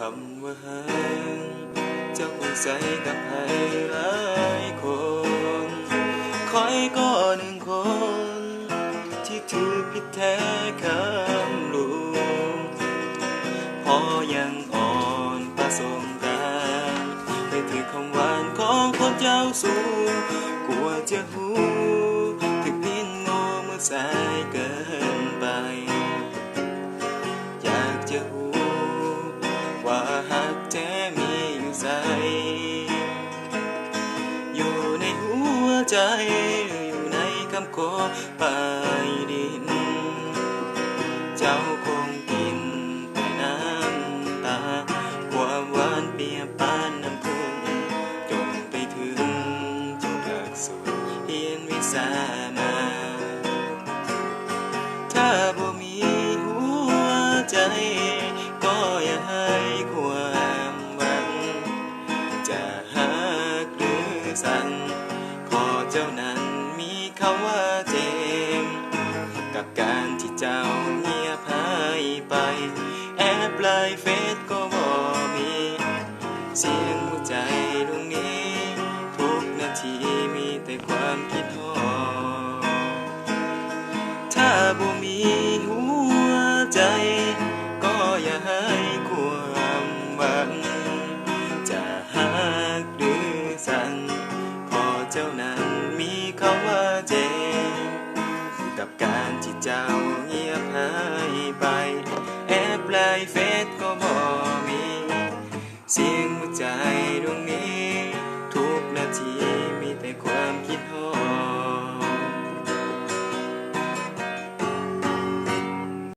คำว่าฮักเจ้าคงใส่กับใครหลายคนคอยก็หนึ่งคนที่ถือผิดแท้คำลูกพอยังอ่อนประสงการไปถือคำหวานของคนเจ้าสูงกลัวจะหูถึงลิ้นโง่เมื่อสายเกินไปอยากจะหูว่าหักแท้มีอยู่ใสอยู่ในหัวใจอยู่ในคำขอปลายดินเจ้าคงกินแต่น้ำตาความหวานเปรียบปานน้ำพึ่งจนไปถึงจบหลักสูตรเรียนวิสามาถ้าบ่มีหัวใจก็อย่าให้ความหวังจะหักหรือสั่งขอเจ้านั้นมีคำว่าเจ็บกับการที่เจ้าเงียบหายไปแอบไลน์เฟซก็บ่มีเสียงหัวใจดวงนี้ทุกนาทีมีแต่ความคิดฮอดถ้าบ่มีหัวใจก็อย่าให้ความหวังจะหักหรือสั่งขอเจ้านั้นมีคำว่าเจ็บกับการที่เจ้าเงียบหายไปแอบไลน์เฟซก็บ่มีเสียงหัวใจดวงนี้